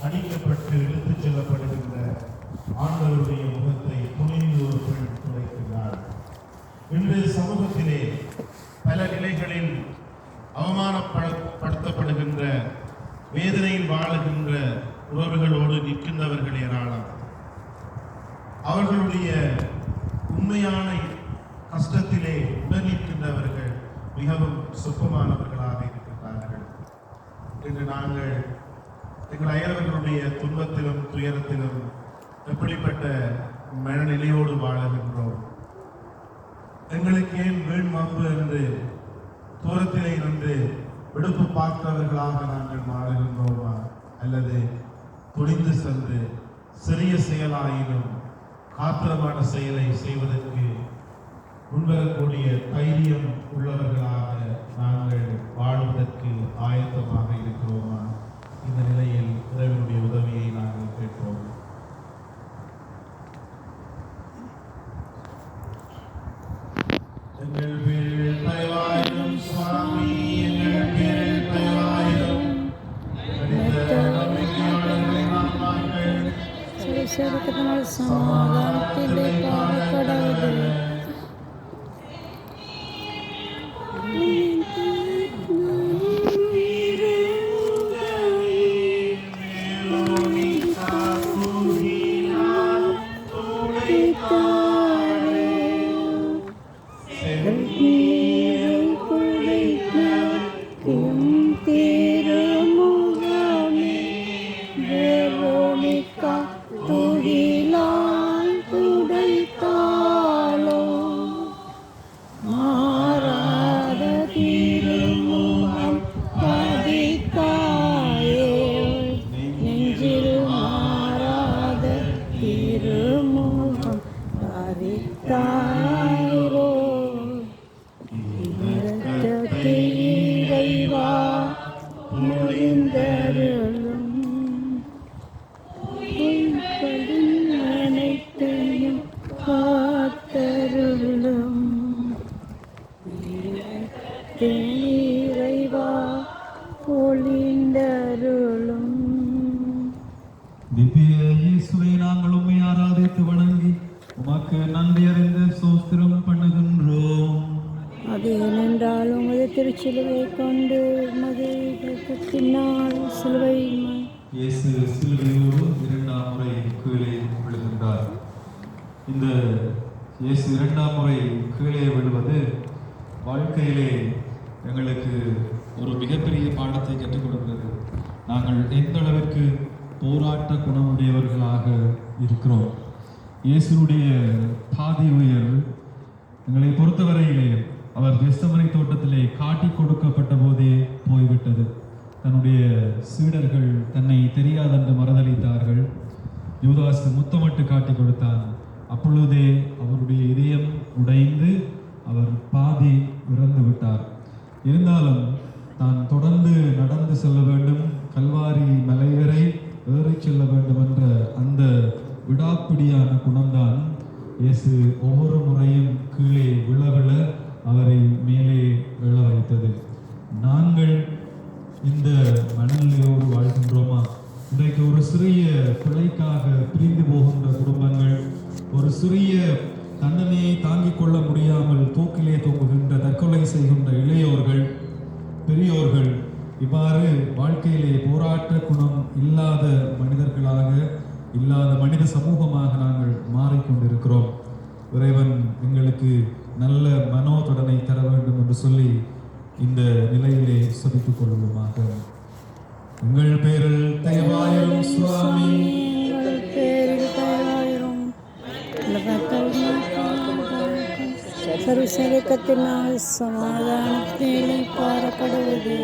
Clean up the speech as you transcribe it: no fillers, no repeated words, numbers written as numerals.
அடிக்கப்பட்டு இழுத்துச் செல்லப்படுகின்ற ஆண்டவருடைய முகத்தை துணிந்து ஒரு பெண் துடைக்கிறார். இன்று சமூகத்திலே பல நிலைகளில் அவமானப்படுத்தப்படுகின்ற, வேதனையில் வாழுகின்ற உறவுகளோடு நிற்கின்றவர்கள் ஏராளம். அவர்களுடைய உண்மையான கஷ்டத்திலே உடன் நிற்கின்றவர்கள் மிகவும் சொற்பமானவர்களாக இருக்கின்றார்கள். இன்று நாங்கள் எங்கள் அயலவர்களுடைய துன்பத்திலும் துயரத்திலும் எப்படிப்பட்ட மனநிலையோடு வாழுகின்றோம். எங்களுக்கு ஏன் வீண் வம்பு என்று தூரத்திலே நின்று விடுப்பு பார்க்கிறவர்களாக நாங்கள் வாழுகின்றோமா, அல்லது துணிந்து சென்று சிறிய செயலாயினும் காத்திரமான செயலை செய்வதற்கு முன்வரக்கூடிய தைரியம் உள்ளவர்களாக நாங்கள் வாழ்வதற்கு ஆயத்தமாக இருக்கிறோமா? இந்த நிலையில் இறைவனுடைய உதவியை நாங்கள் கேட்போம். எங்கள் பேரில் தயவாயிரும் சுவாமி, எங்கள் பேரில் தயவாயிரும். சமாதானத்திலே பாடப்படாது. திவ்ய இயேசுவை நாங்கள் உம்மை ஆராதித்து வணங்கி உமக்கு நன்றி அறிந்து ஸ்தோத்திரம் பண்ணுகின்றோம். அது ஏனென்றால் உமது திருச்சிலுவை கொண்டு உமது இரத்தத்தினால் சிலுவை இயேசு சிலுவையோடு இரண்டாம் முறை கீழே விழுகின்றார். இந்த இயேசு இரண்டாம் முறை கீழே விழுவது வாழ்க்கையிலே எங்களுக்கு ஒரு மிகப்பெரிய பாடத்தை கற்றுக் கொடுக்கிறது. நாங்கள் எந்த அளவிற்கு போராட்ட குணமுடையவர்களாக இருக்கிறோம். இயேசுடைய பாதி உயர்வு எங்களை பொறுத்தவரையிலே அவர் கெத்செமனே தோட்டத்திலே காட்டி கொடுக்கப்பட்ட போதே போய்விட்டது. தன்னுடைய சீடர்கள் தன்னை தெரியாதென்று மறுதளித்தார்கள். யூதாஸ் முத்தமிட்டு காட்டி கொடுத்தான். அப்பொழுதே அவருடைய இதயம் உடைந்து அவர் பாதி இறந்து விட்டார். இருந்தாலும் தான் தொடர்ந்து நடந்து செல்ல வேண்டும், கல்வாரி மலை வரை ஏறி செல்ல வேண்டும் என்ற அந்த விடாப்பிடியான குணம்தான் இயேசு ஒவ்வொரு முறையும் கீழே விழ அவரை மேலே எழ வைத்தது. நாங்கள் இந்த மனநிலையோடு வாழ்கின்றோமா? இன்றைக்கு ஒரு சிறிய பிழைக்காக பிரிந்து போகின்ற குடும்பங்கள், ஒரு சிறிய தண்டனையை தாங்கிக் கொள்ள முடியாமல் தூக்கிலே தொங்குகின்ற, தற்கொலை செய்கின்ற இளையோர்கள், பெரியோர்கள், இவ்வாறு வாழ்க்கையிலே போராட்ட குணம் இல்லாத மனிதர்களாக, இல்லாத மனித சமூகமாக நாங்கள் மாறிக்கொண்டிருக்கிறோம். இறைவன் எங்களுக்கு நல்ல மனோதொடனை தர வேண்டும் என்று சொல்லி இந்த நிலையிலே சபித்துக் கொள்வோமாக. எங்கள் பேரில் தயவாயிரும் சுவாமி, சர்வசேவகத்தினால் சமாதானத்திலே பாரப்படுவது.